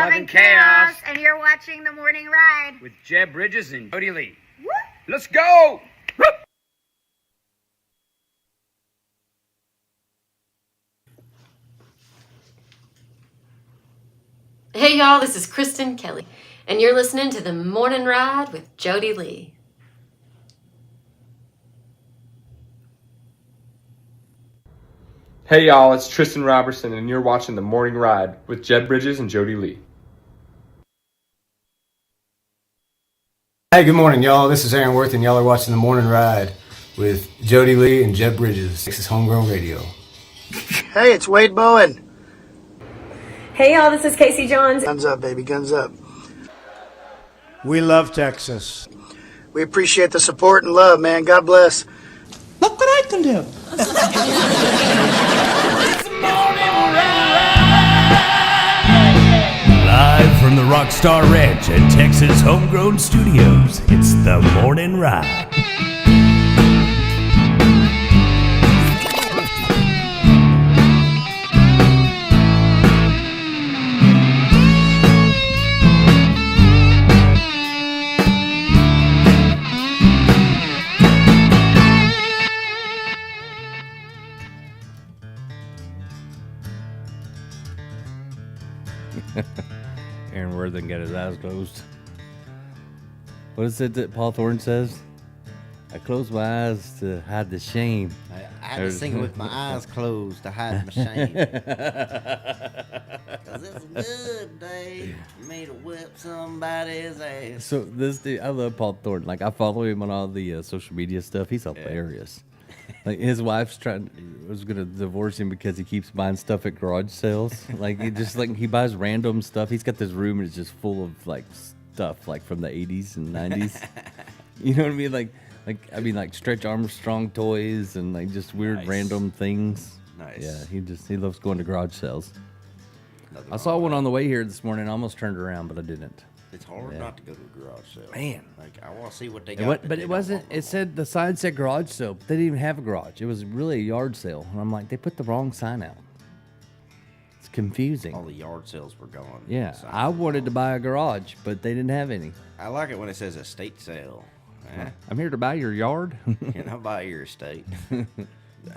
love and chaos. And you're watching The Morning Ride with Jeb Bridges and Jody Lee. Woo! Let's go! Woo! Hey y'all, this is Kristen Kelly, and you're listening to The Morning Ride with Jody Lee. Hey y'all, it's Tristan Robertson, and you're watching The Morning Ride with Jeb Bridges and Jody Lee. Hey, good morning, y'all. This is Aaron Worth, and y'all are watching The Morning Ride with Jody Lee and Jeb Bridges. This is Homegrown Radio. Hey, it's Wade Bowen. Hey y'all, this is Casey Johns. Guns up, baby, guns up. We love Texas. We appreciate the support and love, man. God bless. Look what I can do. Live from the Rockstar Ranch at Texas Homegrown Studios, it's The Morning Ride. Aaron Worthing got his eyes closed. What is it that Paul Thorne says? I close my eyes to hide the shame. I had to sing it with my eyes closed to hide my shame. Cause it's a good day for me to whip somebody's ass. So this dude, I love Paul Thorne. Like I follow him on all the social media stuff. He's hilarious. Like his wife's was gonna divorce him because he keeps buying stuff at garage sales. Like he buys random stuff. He's got this room and it's just full of like stuff like from the 80s and 90s. You know what I mean? Like Stretch Armstrong toys and like just weird random things. Nice. Yeah, he loves going to garage sales. I saw one on the way here this morning. I almost turned around, but I didn't. It's hard not to go to a garage sale. Man. Like, I want to see what they got. But it wasn't, it said, the sign said garage sale, but they didn't even have a garage. It was really a yard sale. And I'm like, they put the wrong sign out. It's confusing. All the yard sales were gone. Yeah, I wanted to buy a garage, but they didn't have any. I like it when it says estate sale. I'm here to buy your yard. And I'll buy your estate.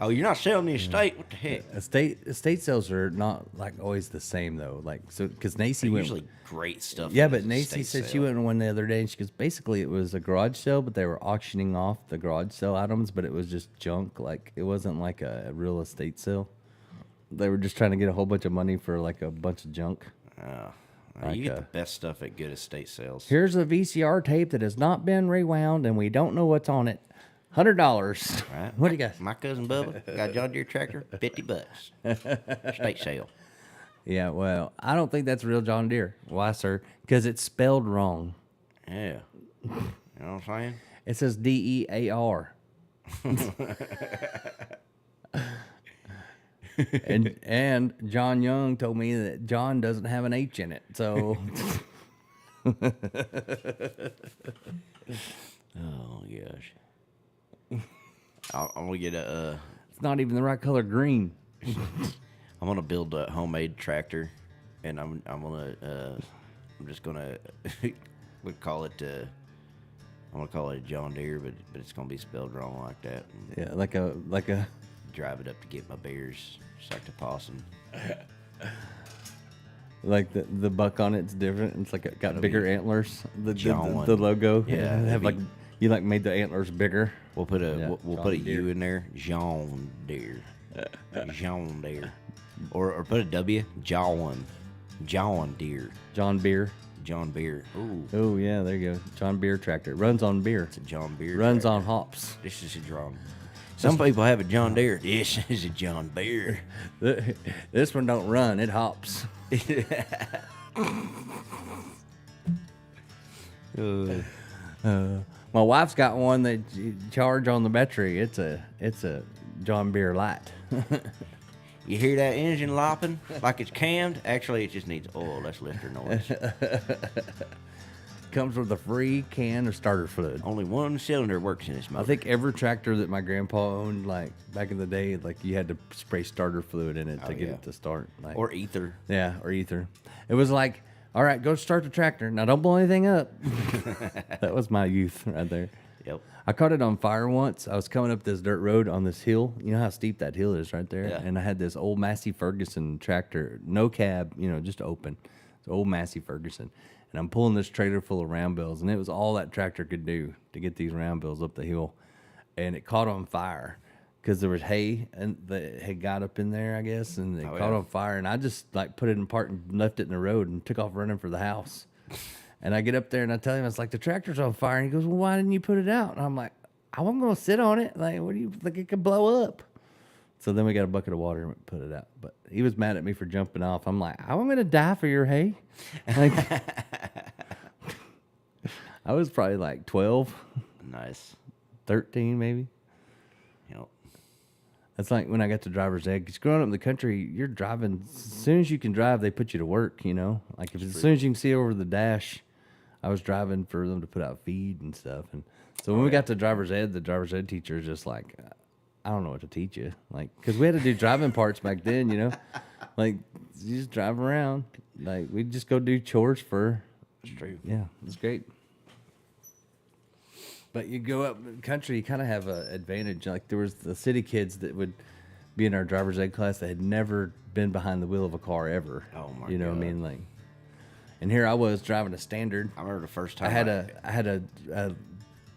Oh, you're not selling the estate? What the heck? Estate sales are not like always the same though. Like so, because Nacy went usually great stuff. Yeah, but Nacy said she went one the other day, and she goes, basically it was a garage sale, but they were auctioning off the garage sale items, but it was just junk. Like it wasn't like a real estate sale. They were just trying to get a whole bunch of money for like a bunch of junk. You get the best stuff at good estate sales. Here's a VCR tape that has not been rewound, and we don't know what's on it. $100. Right. What do you got? My cousin Bubba got a John Deere tractor, $50. Estate sale. Yeah, well, I don't think that's real John Deere. Why, sir? Because it's spelled wrong. Yeah. You know what I'm saying? It says DEAR. and John Young told me that John doesn't have an H in it, so. Oh gosh. I'm gonna get a. It's not even the right color green. I'm gonna build a homemade tractor, and I'm just gonna we call it. I'm gonna call it a John Deere, but it's gonna be spelled wrong like that. Yeah, like a. Drive it up to get my bears, just like the possum. Like the buck on it's different. It's like it got bigger antlers. The logo. Yeah, have like you like made the antlers bigger. We'll put a we'll put a U in there. John Deere. John Deere. Or put a W. John Deere. John Beer. John Beer. Ooh. Oh yeah, there you go. John Beer tractor. It runs on beer. It's a John Beer. Runs tractor. on hops. This is a John. Some people have a John Deere. This is a John Beer. This one don't run. It hops. My wife's got one that you charge on the battery. It's a John Beer Light. You hear that engine lopping like it's cammed? Actually, it just needs oil. That's lifter noise. Comes with a free can of starter fluid. Only one cylinder works in this motor. I think every tractor that my grandpa owned, like back in the day, like you had to spray starter fluid in it to get it to start. Like, or ether. Yeah, or ether. It was like All right, go start the tractor. Now, don't blow anything up. That was my youth right there. Yep. I caught it on fire once. I was coming up this dirt road on this hill. You know how steep that hill is right there? Yeah. And I had this old Massey Ferguson tractor, no cab, just open. It's old Massey Ferguson. And I'm pulling this trailer full of round bells, and it was all that tractor could do to get these round bells up the hill. And it caught on fire because there was hay and that had got up in there, I guess, and it caught on fire. And I just put it in park and left it in the road and took off running for the house. And I get up there and I tell him, it's like, the tractor's on fire. And he goes, well, why didn't you put it out? And I'm like, I wasn't going to sit on it. Like, what do you think, it could blow up? So then we got a bucket of water and put it out. But he was mad at me for jumping off. I'm like, I'm going to die for your hay. Like, I was probably like 12. Nice. 13 maybe. Yep. That's like when I got to driver's ed. Because growing up in the country, you're driving. As soon as you can drive, they put you to work, Like as soon as you can see over the dash, I was driving for them to put out feed and stuff. And so when we got to driver's ed, the driver's ed teacher is just like, I don't know what to teach you. Like, because we had to do driving parts back then, Like, you just drive around. Like, we'd just go do chores for. It's true. Yeah, it's great. But you go up in the country, you kind of have an advantage. Like, there was the city kids that would be in our driver's ed class that had never been behind the wheel of a car ever. Oh, my You know what I God. mean? Like, and here I was driving a standard. I remember the first time I had a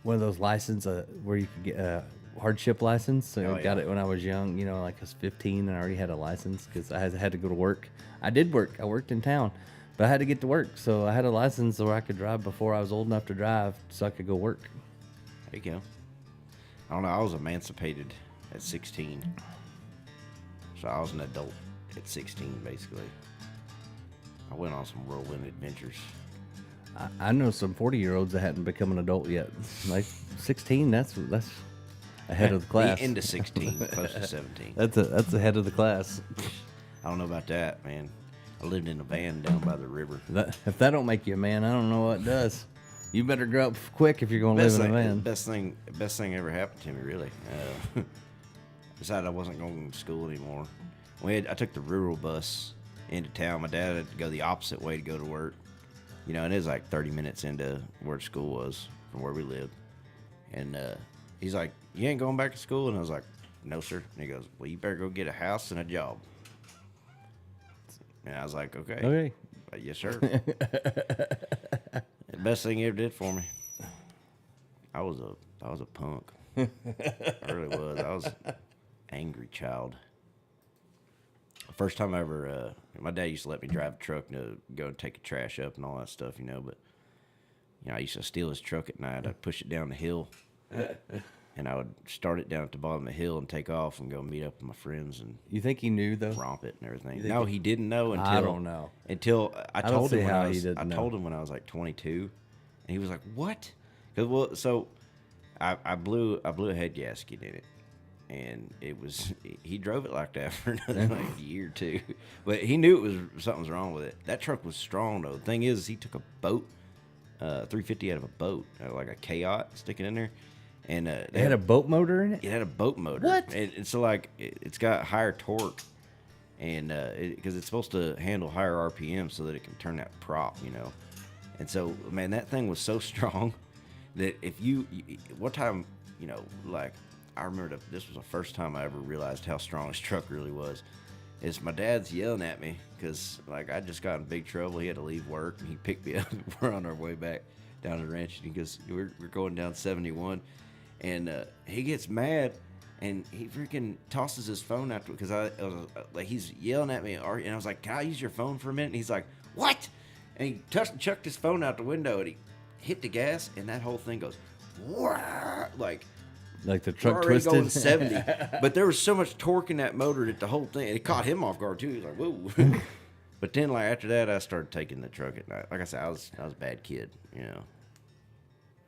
one of those licenses where you could get a hardship license. So I got it when I was young, like I was 15 and I already had a license because I had to go to work. I did work. I worked in town, but I had to get to work. So I had a license so I could drive before I was old enough to drive so I could go work. There you go. I don't know. I was emancipated at 16. So I was an adult at 16, basically. I went on some whirlwind adventures. I know some 40-year-olds that hadn't become an adult yet. Like 16, that's ahead of the class. Into 16, close to 17. That's ahead of the class. I don't know about that, man. I lived in a van down by the river. If that don't make you a man, I don't know what does. You better grow up quick if you're going to live in a van. Best thing ever happened to me, really. Decided I wasn't going to school anymore. I took the rural bus into town. My dad had to go the opposite way to go to work. And it was like 30 minutes into where school was from where we lived. And he's like, you ain't going back to school? And I was like, no, sir. And he goes, well, you better go get a house and a job. And I was like, okay. Yes, sir. The best thing he ever did for me. I was a punk. I really was. I was an angry child. The first time I ever, my dad used to let me drive a truck to go and take the trash up and all that stuff, but I used to steal his truck at night. I'd push it down the hill and I would start it down at the bottom of the hill and take off and go meet up with my friends and You think he knew though? romp it and everything. No, he didn't know until I don't know. Until I don't told see him when how I he was didn't I know. told him when I was like 22, and he was like, "What?" Because I blew a head gasket in it, and he drove it like that for another year or two, but he knew something's wrong with it. That truck was strong though. The thing is, he took a boat, 350 out of a boat, like a K-Yacht sticking in there. And It had a boat motor in it? It had a boat motor. What? And so it's got higher torque, and because it's supposed to handle higher RPM so that it can turn that prop, And so, man, that thing was so strong that if one time, I remember this was the first time I ever realized how strong this truck really was. Is my dad's yelling at me because I just got in big trouble. He had to leave work and he picked me up. We're on our way back down to the ranch, and he goes, we're going down 71. And he gets mad, and he freaking tosses his phone after because I was like, he's yelling at me, and I was like, "Can I use your phone for a minute?" And he's like, "What?" And he chucked his phone out the window, and he hit the gas, and that whole thing goes, "Wah!" like the truck we're already twisted. going 70, but there was so much torque in that motor that the whole thing it caught him off guard too. He was like, "Whoa!" But then after that, I started taking the truck at night. Like I said, I was a bad kid,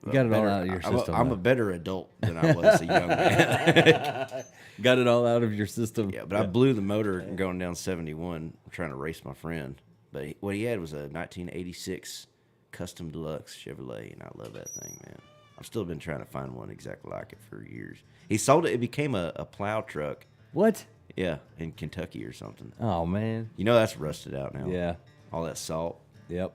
You got it all out of your system. I'm a better adult than I was a young man. Got it all out of your system. Yeah, but I blew the motor going down 71 trying to race my friend. But what he had was a 1986 Custom Deluxe Chevrolet, and I love that thing, man. I've still been trying to find one exactly like it for years. He sold it. It became a plow truck. What? Yeah, in Kentucky or something. Oh, man. That's rusted out now. Yeah. All that salt. Yep.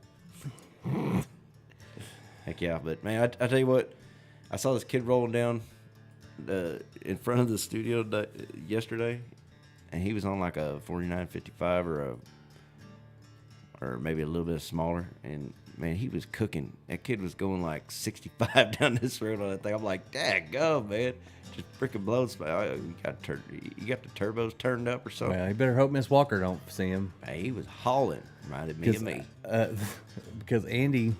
Heck yeah. But, man, I tell you what, I saw this kid rolling down in front of the studio yesterday, and he was on like a 4955 or maybe a little bit smaller, and man, he was cooking. That kid was going like 65 down this road on that thing. I'm like, daggum, man, just freaking blows. You got the turbos turned up or something. Well, you better hope Miss Walker don't see him. Hey, he was hauling. Reminded me of me. Because Andy,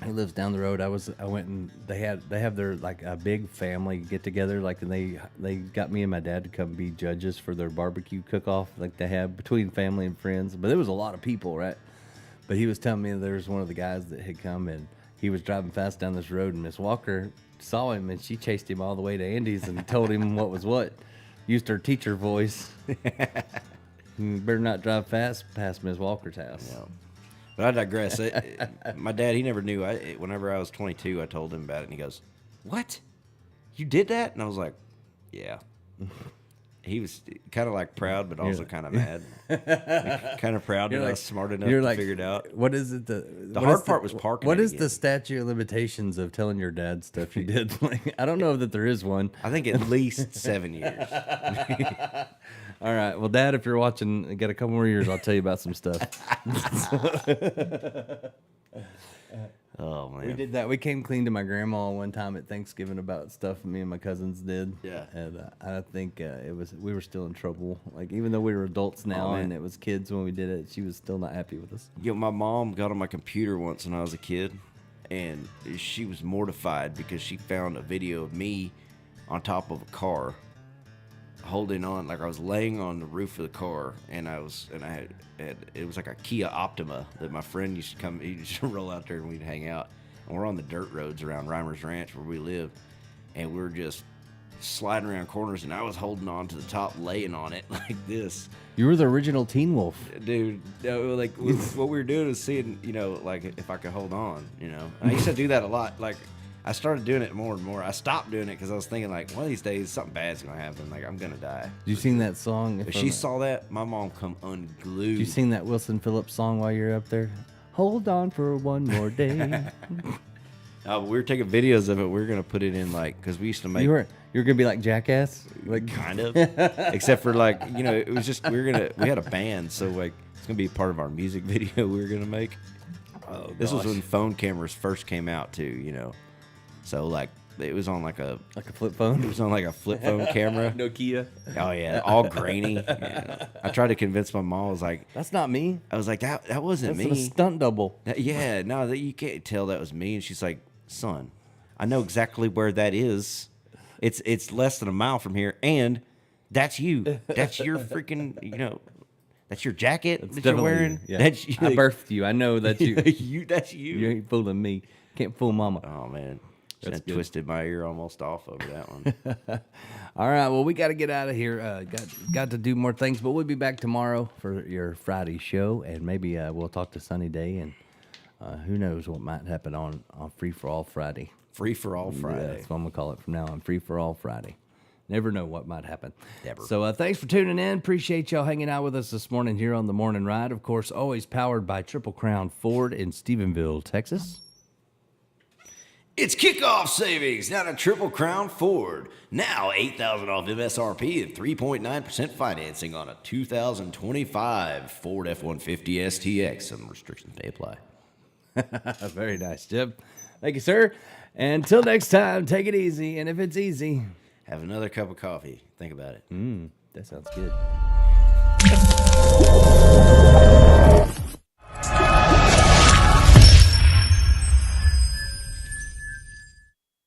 who lives down the road, I went and they have their like a big family get together, like, and they got me and my dad to come be judges for their barbecue cook off like they have between family and friends. But there was a lot of people, right? But he was telling me there's one of the guys that had come and he was driving fast down this road, and Miss Walker saw him and she chased him all the way to Andy's and told him what was what. Used her teacher voice. You better not drive fast past Miss Walker's house. Yeah. But I digress. My dad, he never knew. Whenever I was 22, I told him about it, and he goes, "What? You did that?" And I was like, "Yeah." He was kind of like proud, but also kind of mad. Kind of proud that I was smart enough to figure it out. What is it? The hard part was parking. What is the statute of limitations of telling your dad stuff you did? Like, I don't know that there is one. I think at least 7 years. All right. Well, Dad, if you're watching, got a couple more years, I'll tell you about some stuff. Oh, man. We did that. We came clean to my grandma one time at Thanksgiving about stuff me and my cousins did. Yeah. And I think we were still in trouble. Like, even though we were adults now and it was kids when we did it, she was still not happy with us. You know, my mom got on my computer once when I was a kid, and she was mortified because she found a video of me on top of a car holding on, like I was laying on the roof of the car, and I had it was like a Kia Optima that my friend used to come, he used to roll out there and we'd hang out, and we're on the dirt roads around Reimer's Ranch where we live, and we were just sliding around corners, and I was holding on to the top, laying on it like this. You were the original Teen Wolf, dude. Like what we were doing is seeing, like if I could hold on. I used to do that a lot. Like, I started doing it more and more. I stopped doing it because I was thinking, like, one of these days something bad's gonna happen. Like, I'm gonna die. You sing that song? If she saw that, my mom come unglued. You sing that Wilson Phillips song while you're up there? Hold on for one more day. We were taking videos of it. We were gonna put it in, like, because we used to make. You were gonna be like Jackass, like kind of, except for like it was just we had a band, so like it's gonna be part of our music video we were gonna make. Oh, this was when phone cameras first came out too, so like it was on like a flip phone. It was on like a flip phone camera. Nokia. Oh yeah, all grainy. Yeah. I tried to convince my mom. I was like, "That's not me." I was like, "That wasn't me." That's a stunt double. Yeah, no, you can't tell that was me. And she's like, "Son, I know exactly where that is. It's less than a mile from here, and that's you. That's your freaking, that's your jacket that you're wearing. Yeah. That's you. I birthed you. I know that's you. That's you. You ain't fooling me. Can't fool Mama." Oh man, I twisted my ear almost off over that one. All right, well, we got to get out of here. Got to do more things, but we'll be back tomorrow for your Friday show, and maybe we'll talk to Sunny Day, and who knows what might happen on Free for All Friday. Free for All Friday. Yeah, that's what I'm gonna call it from now on. Free for All Friday. Never know what might happen. Never. So thanks for tuning in. Appreciate y'all hanging out with us this morning here on the Morning Ride. Of course, always powered by Triple Crown Ford in Stephenville, Texas. It's kickoff savings down at Triple Crown Ford. Now $8,000 off MSRP and 3.9% financing on a 2025 Ford F-150 STX. Some restrictions may apply. Very nice, Jim. Thank you, sir. Until next time, take it easy. And if it's easy, have another cup of coffee. Think about it. That sounds good.